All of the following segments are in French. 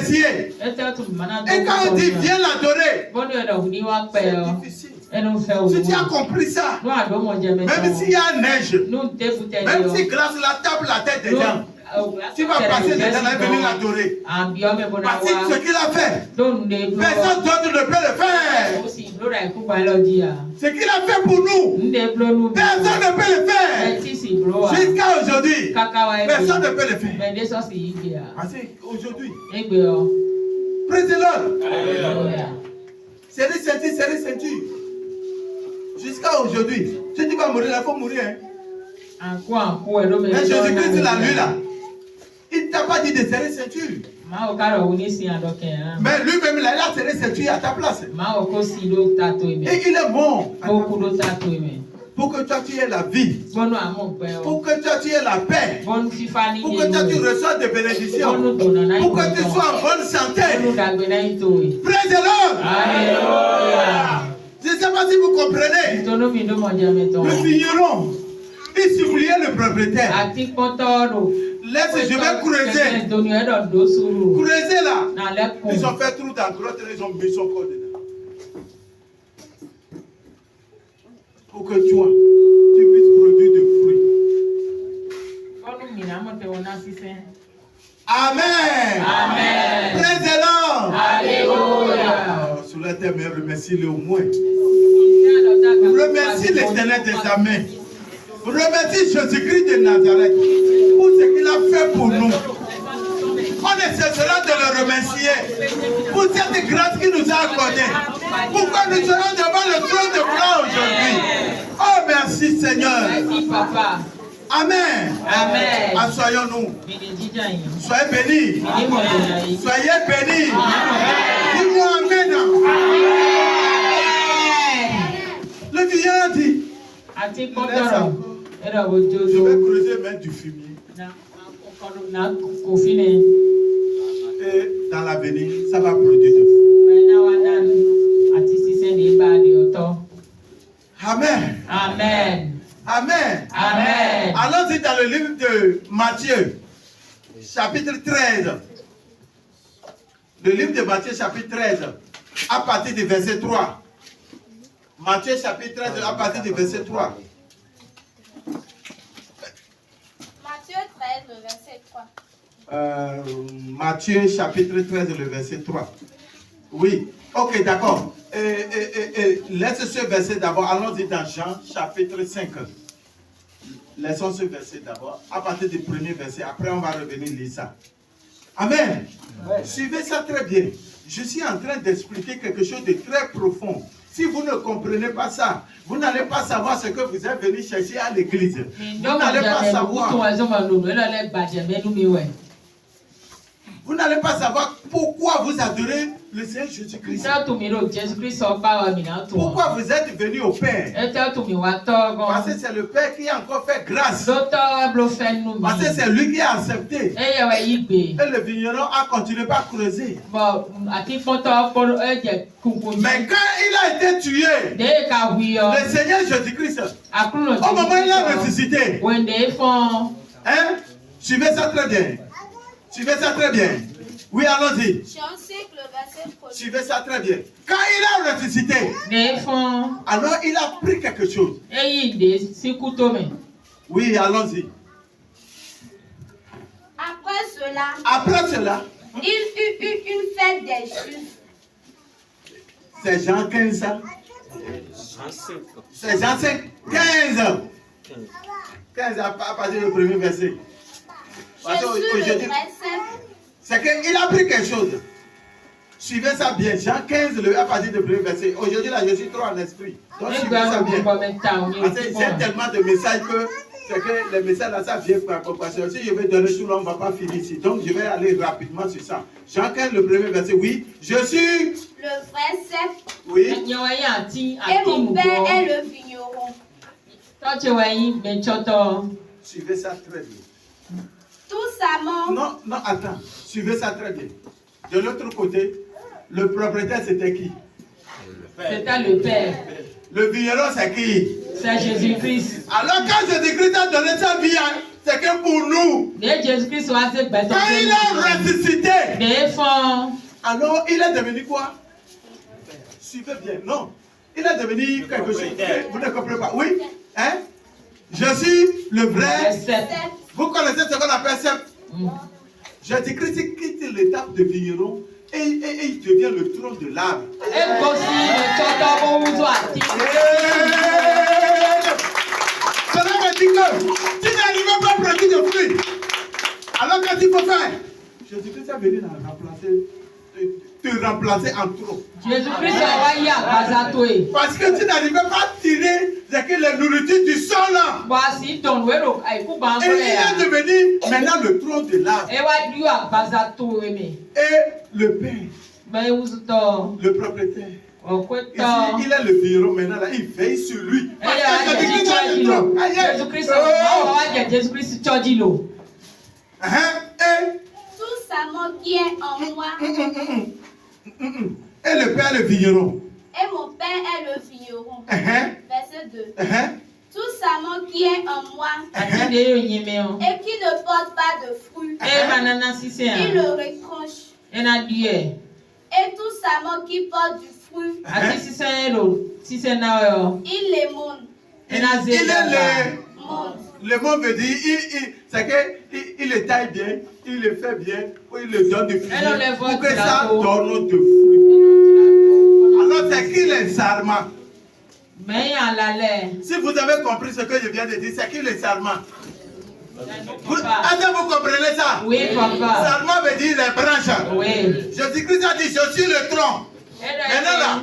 remercier. Et quand on dit viens l'adorer, c'est difficile. Si tu as compris ça, même s'il y a neige, même si glace la table la tête des gens, tu vas passer dedans et venir l'adorer. Parce que ce qu'il a fait, personne d'autre ne peut le faire. Ce qu'il a fait pour nous, personne ne peut le faire. Jusqu'à aujourd'hui, personne ne peut le faire. Parce qu'aujourd'hui, praise the Lord. C'est des ceintures. Jusqu'à aujourd'hui. Si tu vas mourir, il faut mourir. Mais Jésus-Christ, la nuit là, il ne t'a pas dit de serrer ceinture. Mais lui-même, il a serré ceinture à ta place. Et il est bon. Pour que toi tu aies la vie. Pour que toi tu aies la paix. Pour que toi tu reçoives des bénédictions. Pour que tu sois en bonne santé. Praise the Lord. Alléluia. Je ne sais pas si vous comprenez. Le vigneron, il suppliait le propriétaire. Laisse, je vais creuser. Creuser là. Ils ont fait trou dans le grotte et ils ont mis son corps dedans. Pour que toi, tu puisses produire des fruits. Amen. Amen. Praise the Lord. Alléluia. Sur la terre, mais remercie-le au moins. Remercie l'Éternel des armées. Remercie Jésus-Christ de Nazareth pour ce qu'il a fait pour nous. On ne cessera de le remercier pour cette grâce qu'il nous a accordée. Pourquoi nous serons devant le trône de gloire aujourd'hui? Oh, merci Seigneur. Merci Papa. Amen. Amen. Assoyons-nous. Soyez bénis. Soyez bénis. Dis-moi Amen. Le vieillard dit, je vais creuser, mettre du fumier. Et dans l'avenir, ça va produire du fruit. Amen. Amen. Amen. Amen. Allons-y dans le livre de Matthieu, chapitre 13. Le livre de Matthieu, chapitre 13, à partir du verset 3. Matthieu, chapitre 13, à partir du verset 3. Matthieu 13, le verset 3. Matthieu, chapitre 13, le verset 3. Oui. Ok, d'accord. Laisse ce verset d'abord. Allons-y dans Jean, chapitre 5. Laissons ce verset d'abord, à partir du premier verset. Après, on va revenir lire ça. Amen. Ouais. Suivez ça très bien. Je suis en train d'expliquer quelque chose de très profond. Si vous ne comprenez pas ça, vous n'allez pas savoir ce que vous êtes venu chercher à l'église. Vous n'allez pas savoir. Vous n'allez pas savoir pourquoi vous adorez le Seigneur Jésus-Christ. Pourquoi vous êtes venu au Père? Parce que c'est le Père qui a encore fait grâce. Parce que c'est lui qui a accepté. Et le vigneron a continué par creuser. Mais quand il a été tué, le Seigneur Jésus-Christ, au moment où il a ressuscité, hein? Suivez ça très bien. Suivez ça très bien. Oui, allons-y. Suivez ça très bien. Quand il a ressuscité, alors il a pris quelque chose. Oui, allons-y. Après cela, il eut une fête des Juifs. C'est Jean 15. C'est Jean 5. 15. 15 à partir du premier verset. C'est qu'il a pris quelque chose. Suivez ça bien. Jean 15, à partir du premier verset. Aujourd'hui, là, je suis trop en esprit. Donc, suivez ça bien. Parce que j'ai tellement de messages que c'est que les messages là, ça vient par compassion. Si je vais donner tout le monde, on ne va pas finir ici. Donc, je vais aller rapidement sur ça. Jean 15, le premier verset. Oui, je suis le vrai cep. Oui. Et mon père est le vigneron. Suivez ça très bien. Tout ça Non, attends. Suivez ça très bien. De l'autre côté, le propriétaire, c'était qui? C'était le Père. Le vigneron, c'est qui? C'est Jésus-Christ. Alors, quand Jésus-Christ a donné sa vie, c'est que pour nous, quand il a ressuscité, alors il est devenu quoi? Suivez bien, non. Il est devenu quelque chose. Vous ne comprenez pas? Oui? Hein? Je suis le vrai. Vous connaissez ce qu'on appelle sept? Jésus-Christ quitte l'étape de vigneron et il devient le trône de l'arbre. Cela veut dire que tu n'arrives pas à produire de fruits. Alors qu'est-ce qu'il faut faire? Jésus-Christ est venu te remplacer en trop. Parce que tu n'arrivais pas à tirer la nourriture du sol là. Et il est devenu maintenant le trône de l'arbre. Et le père, le propriétaire. Ici, il est le vigneron maintenant là, il veille sur lui. Parce que Jésus-Christ a le trône. Tout ça qui est en moi. Et le père est le vigneron. Et mon père est le vigneron. Verset 2. Tout ça qui est en moi et qui ne porte pas de fruits, il le retranche. Et tout ça qui porte du fruit, il les monte. Le mot veut dire, c'est qu'il le taille bien, il le fait bien, ou il le donne du fruit, pour que ça donne de fruits. Alors c'est qu'il est sarment. Si vous avez compris ce que je viens de dire, c'est qu'il est sarment. Est-ce que vous comprenez ça? Oui, papa. Sarment veut dire les branches. Oui. Jésus-Christ a dit, je suis le tronc. Maintenant là,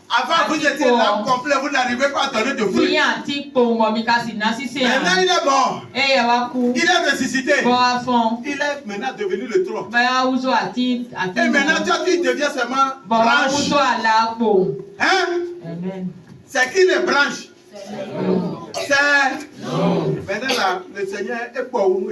avant vous étiez là complet, vous n'arrivez pas à donner de fruits. Maintenant il est mort. Il est ressuscité. Il est maintenant devenu le tronc. Et maintenant toi tu deviens seulement branche. Hein? C'est qui les branches? C'est... Maintenant là, le Seigneur est pour vous.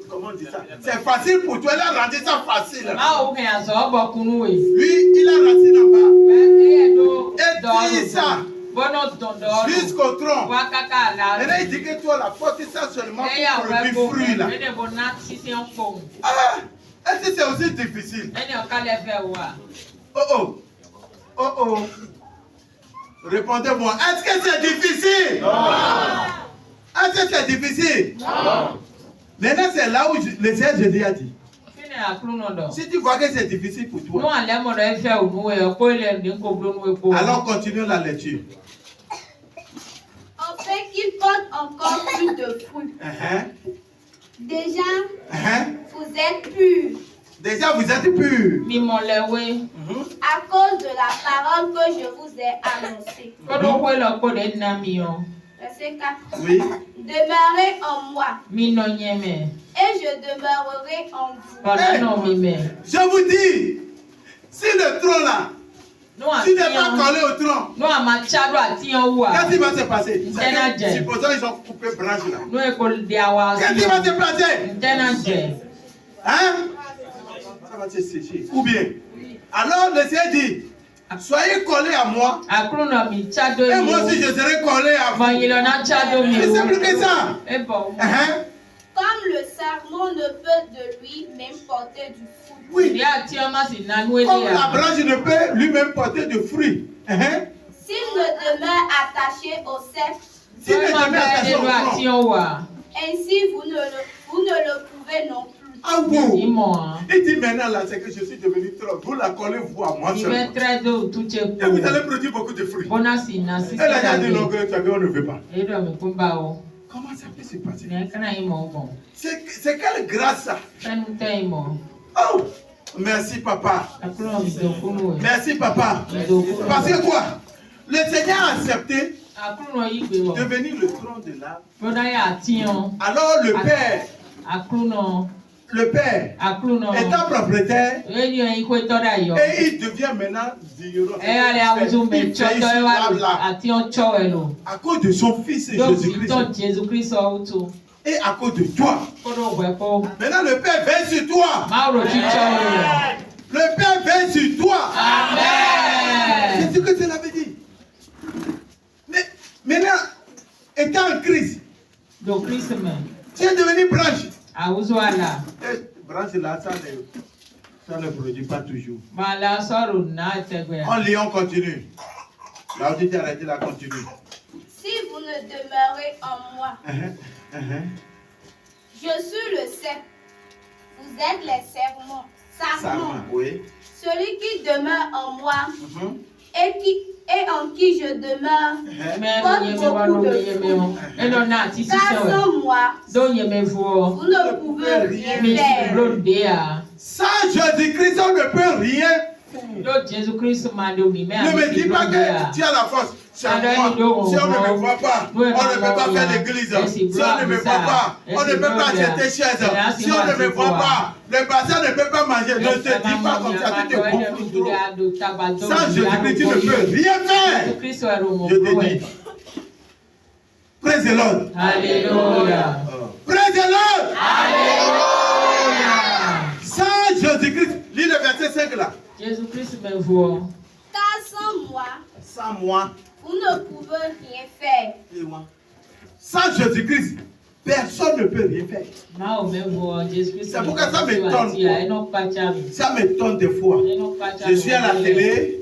Comment on dit ça? C'est facile pour toi, il a rendu ça facile. Lui, il a racine en bas. Et dit ça jusqu'au tronc. Maintenant il dit que toi la porte ça seulement pour produire fruit là. Est-ce que c'est aussi difficile? Oh. Répondez-moi, est-ce que c'est difficile? Non. Est-ce que c'est difficile? Non. Maintenant, c'est là où le Seigneur Jésus a dit. Si tu vois que c'est difficile pour toi, alors continue la lecture. En fait qu'il porte encore plus de fruits. Déjà, vous êtes purs. Déjà, vous êtes purs. À cause de la parole que je vous ai annoncée. Verset 4. Oui. Demeurez en moi. Et je demeurerai en vous. Je vous dis, si le tronc là, si tu n'es pas collé au tronc, qu'est-ce qui va se passer? Supposons qu'ils ont coupé branche là. Qu'est-ce qui va se passer? Hein? Ça va se sécher. Ou bien, alors le Seigneur dit, soyez collés à moi. Et moi aussi je serai collé à vous. C'est simple que ça. Comme le sarment ne peut de lui-même porter du fruit. Oui. Comme la branche ne peut lui-même porter de fruits. S'il ne demeure attaché au cep, s'il ne demeure attaché au tronc, ainsi vous ne le pouvez non plus. Ah bon? Il dit maintenant là, c'est que je suis devenu trop. Vous la collez vous à moi seulement. Et vous allez produire beaucoup de fruits. Elle a dit non, que on ne veut pas. Comment ça peut se passer? C'est quelle grâce ça? Oh! Merci papa. Merci papa. Parce que quoi? Le Seigneur a accepté de devenir le trône de l'arbre. Alors le Père étant propriétaire, et il devient maintenant vigneron. À cause de son fils Jésus-Christ. Et à cause de toi. Maintenant le Père veille sur toi. Le Père veille sur toi. Amen. C'est ce que cela veut dire. Mais maintenant, étant en Christ, tu es devenu branche. là, ça ne produit pas toujours. En lit, on continue. Là où tu t'es arrêté, là, continue. Si vous ne demeurez en moi, je suis le cep. Vous êtes les sarments. Oui. Celui qui demeure en moi et en qui je demeure porte beaucoup de fruits. Car sans moi, vous ne pouvez rien faire. Sans Jésus-Christ, on ne peut rien. Ne me dis pas que tu as la force. C'est moi. Si on ne me voit pas, on ne peut pas faire l'église. Si on ne me voit pas, on ne peut pas acheter chaise. Si on ne me voit pas, le patient ne peut pas manger. Ne te dis pas comme ça, tu te confonds trop. Sans Jésus-Christ, tu ne peux rien faire. Je te dis. Praise the Lord. Alléluia. Praise the Lord. Alléluia. Sans Jésus-Christ, lis le verset 5 là. Jésus-Christ me voit. Car sans moi, vous ne pouvez rien faire. Sans Jésus-Christ, personne ne peut rien faire. C'est pourquoi ça m'étonne. Ça m'étonne des fois. Je suis à la télé,